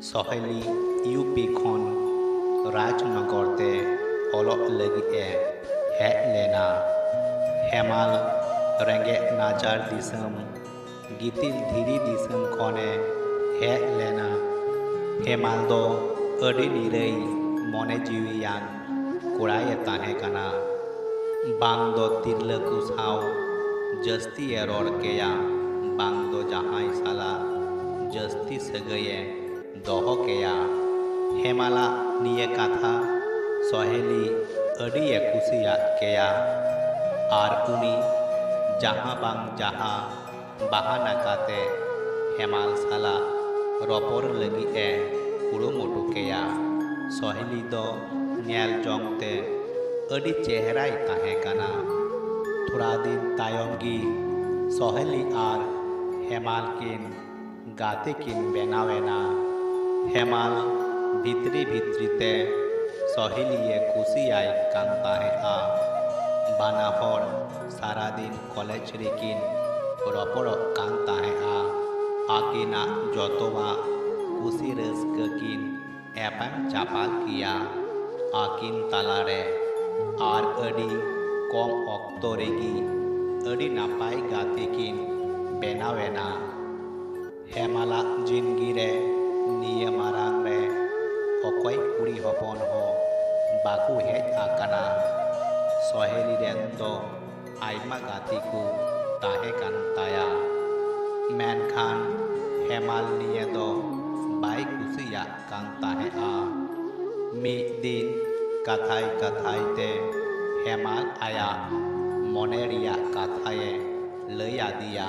सहेली यूपी खन राजनगरते अलग लगे हेज लेना हेमाल रेंगे नाजार दिसम गितिल धीरी दिसम खने हेज लेना हेमाल दो अडी निरई मने जीवियान कोड़ाए ताहे कना बांग दो तिरला को साव जस्ती रोड़ केया बांग दो जहां साला जस्ती सगये दोहो केया हेमाला निये कथा सहेली अडिये कुसिया केया आर उनी जहां बांग जहां बाहाना काते हेमाल साला रपर लगी कुरुमुटु केया सहेली दो नेल जोंगते अडी चेहराई ताहे कना थोड़ा दिन तायम गी सहेली आर हेमाल किन गाते किन बेनावेना हेमाल भित्री भित्रीते सहेलिये कुसियाय कान ताहेआ बाना हर सारा दिन कॉलेज रेकिन रपड़क कान ताहेआ आकिना जतवा कुसि रस्का किन एपाम चापाल किया आकिन तालारे आर अडी कम अक्तो रेगी अडी नापाय गाते किन बेनावेना हेमाला जिंदगी रे निये मारांग रे अकय कुड़ी हपन हो बाकु हेज आकाना सहेली रेन दो आयमा गाती को ताहे कान ताया मेनखान हेमाल निये दो बाय कुसिया कान ताहे आ मी दिन कथाय कथाय ते हेमाल आया मने रिया कथाये लैया दिया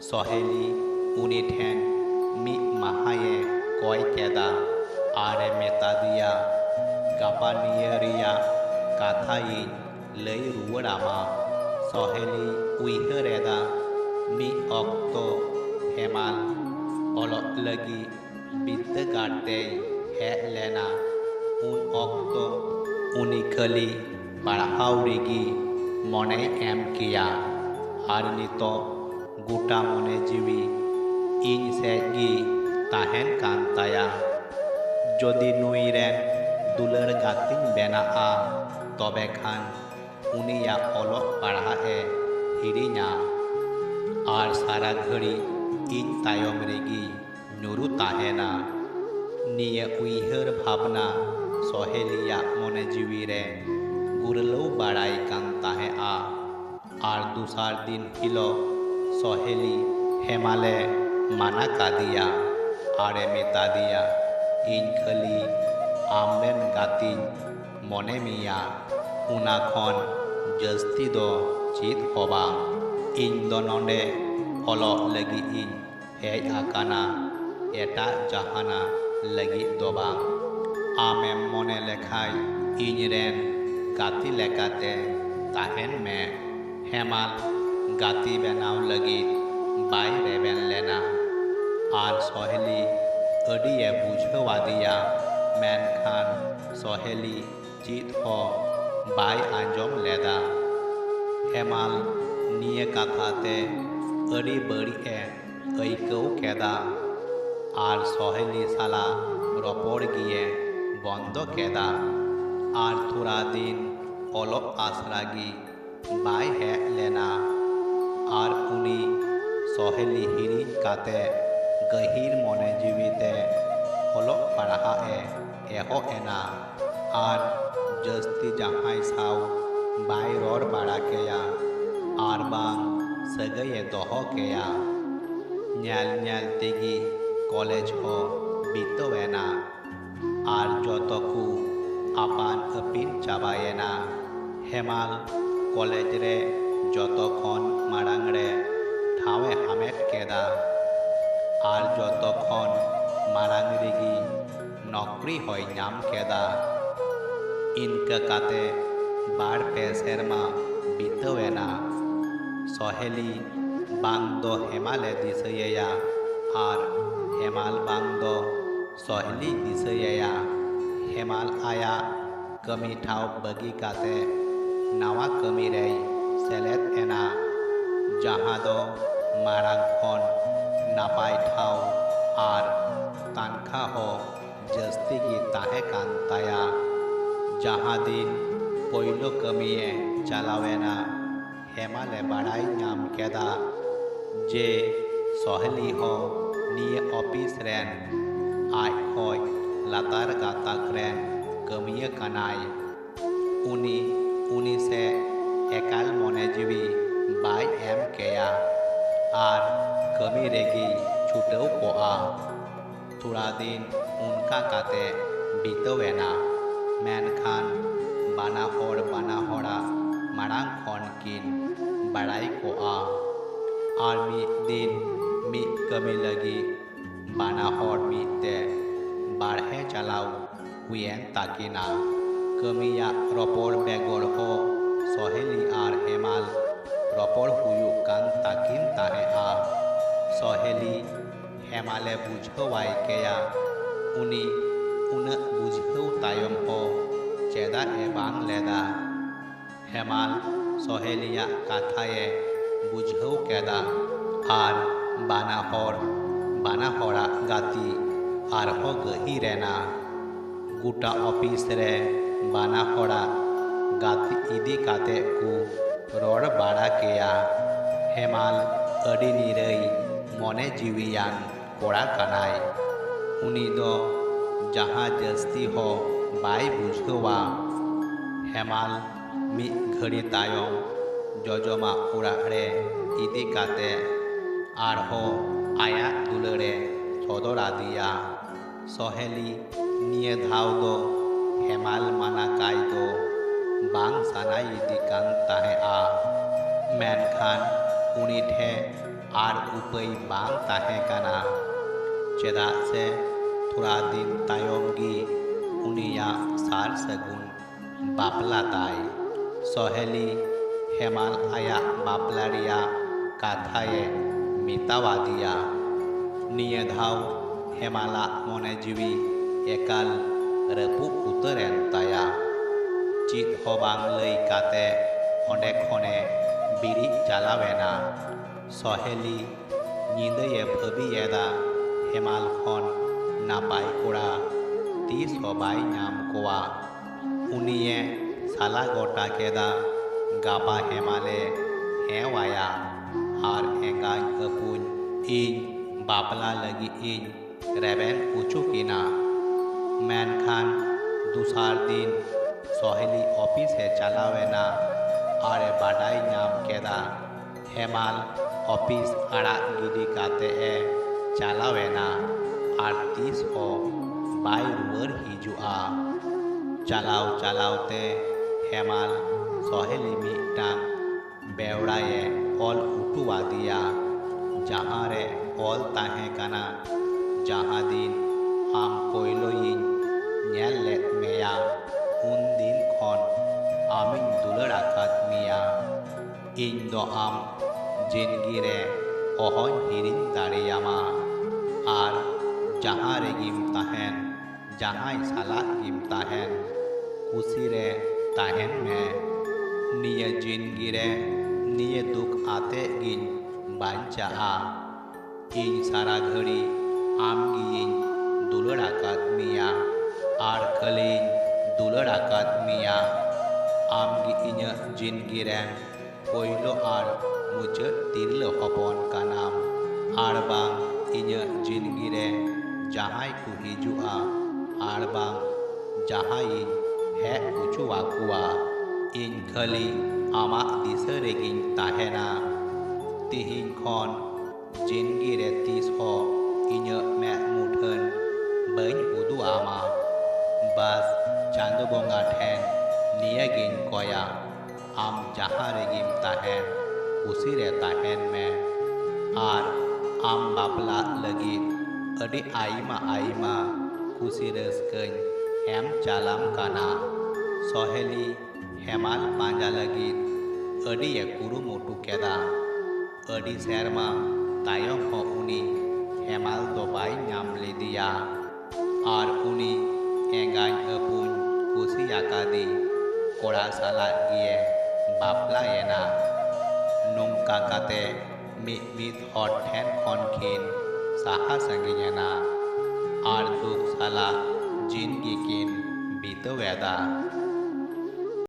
सहेली उनी ठेन मी माहाये कय केदा आरे मेता दिया गापा निये रिया कथाई लई रुवाड़ामा सहेली उइहरेदा मी अक्तो हेमाल अलग लगी बिद्दागाड़ते हेज लेना उन अक्तो उनी खाली पढ़ाव रेगी मने एम किया आर नितो गोटा मने जीवी इन सेगी ताहेन कान ताया जदि नुई रेन दुलार गातिन बेनाआ तबे खान उनिया अलग पढ़ाए हिरिना आर सारा घड़ी इन तायम रेगी नुरु ताहेना निये उइहर भावना सहेलिया मने जीवी रे गुरलो बाड़ाई कान ताहेआ आर दूसर दिन हिलो सहेली हेमाले माना का दिया आरे मेता दिया इन खाली आमरेन गातिन मने मिया उना खन जस्ती दो चीत होबा इन दो नोंडे हलो लगी इन हेज आकाना एटा जहाना लगी दोबा आमेम मने लेखाय इन रेन गाती लेकाते ताहेन में हेमाल गाती बेनाव लगी बाय रेबेन लेना आर सहेली अडिये बुझवा दिया मेनखान सहेली चीत हो बाय आंजम लेदा हेमाल निये कथाते अडी बड़ी ऐकौ केदा आर सहेली साला रपड़ गिये बंद केदा आर थोड़ा दिन अलग आसरागी बाय हेज लेना आर उनी सहेली हिरिन काते गहिर मने जीविते अलग पढ़ाए एहो एना आर जस्ती जहां साव बाय रोड़ बाड़ा केया आर बांग सगये दोहो केया न्याल न्याल तेगी कॉलेज हो बीतवेना आर जतकू आपान अपिन चाबायेना हेमाल कॉलेज रे जतखन मारांग रे ठावे हामेट केदा आर जतखन मारांग रेगी नौकरी होय नाम केदा इनका काते बार पे सेरमा बीतवेना सहेली बांग दो हेमाले दिसयेया आर हेमाल बांग दो सहेली दिसयेया हेमाल आया कमी ठाव बगी काते नावा कमी रे सेलेद एना जहां दो मारांग खन नापाय ठाव आर तानखा हो कान ताया जहाँ दिन पोइलो कमिए चलावेना हेमाले बाड़ाई नाम केदा जे सोहली हो निये ऑफिस रेन आज होय लातार गाताक रेन कमिए कनाय उनी से एकाल मने जीवी बाय एम केया आर कमी रेगी छुटौ कोआ थोड़ा दिन उनका काते बीतवेना मेनखान बाना होड़ा मारांग खन किन बाड़ाई कोआ आर मी दिन मी कमी लगी बाना होड़ मी ते बाढ़े चलाव हुएन ताकिना कमिया रपड़ बेगड़ हो सहेली आर हेमाल रपड़ हुयु कान ताकिन ताहे आ सहेली हेमाले बुझवाई केया उनी उन बुझौ तायम हो चेदा ए बांग लेदा हेमाल सहेलिया काथाए बुझौ केदा आर बाना होड़ा गाती आर हो गही रेना गुटा ऑफिस रे बाना होड़ा गाती इदी काते को रोड बाड़ा केया हेमाल अडी निरई मने जीवियान कोड़ा कनाय उनी दो जहाँ जस्ती हो बाय बुझवा हेमाल मी घड़ी तायम जजमा उड़ाड़े इदी काते आर हो आया दुलरे सदरा दिया सहेली निये धाव दो हेमाल माना काय दो बांग सानाई इदी कान ताहे आ मेनखान उनी ठे आर उपई बांग ताहे काना चेदा से थोड़ा दिन तायम गी उनिया सार सगुन बापला ताय सहेली हेमाल आया बापलारिया काथाए मितावा दिया निये धाव हेमाला मने जीवी एकाल रपु उतरेन ताया चित हबांग लई काते ओंडे खने बिरी चालावेना सहेली निंदये भाबियेदा हेमाल खन नापाय कोड़ा तीस हबाय नाम कोआ उनिये साला गोटा केदा गाबा हेमाले हेवाया आर एंगाय अपुन इन बापला लगी इन रेबेन उचुकिना मेनखान दूसर दिन सहेली ऑफिस है चलावेना आरे बाडाई नाम केदा हेमाल ऑफिस आड़ा गिडी काते ए चलावेना आर तीस हो बाय रुवर हिजुआ चलावते हेमाल सहेली मिटांग बेवड़ाए ऑल उठुआ दिया जहाँ रे ऑल ताहे काना जहाँ दिन आम पोइलो इन नेल लेत मेया उन दिन खन आमिन दुलड़ आकाद मिया इन दो आम जिंदगी रे ओहन हिरिन दाड़ेयामा आर जहाँ रे गिम ताहेन जहाँ साला गिम ताहेन कुसी रे ताहेन में निये जिंदगी रे निये दुख आते गिन बांचा इन सारा घड़ी आम गिन दुलड़ आकाद मिया आर खलीन दुलड़ आकाद मिया आम गी इन जिंदगी रे पोइलो आर मुझे तिरल हपन का नाम आर बांग इन जिंदगी रे जहाँ को हिजुआ आर बांग जहाँ इन है उचुआ कुआ इन खली आमा दिशा रेगिन ताहेना तिहिन खन जिंदगी रे तीस हो इन मैं मुठन बन उदु आमा बस चांद बोंगा ठेन नियगिन कोया आम जहाँ रेगिम ताहेन उसी रे ताहेन में आर आम बापला लगी अडी आईमा खुशी रस्कन एम चालाम काना सहेली हेमाल पांजा लगी अडी कुरुमुटु केदा अडी सेरमा तायम हो उनी हेमाल दो बाई नाम लेदिया आर उनी एंगाई अपुन खुशी आकादी कोड़ा साला गिए बापला येना नुमका काते मिद हट ठेन खन खिन साहा संगियना आर दुख साला जिनगिकिन बितोवेदा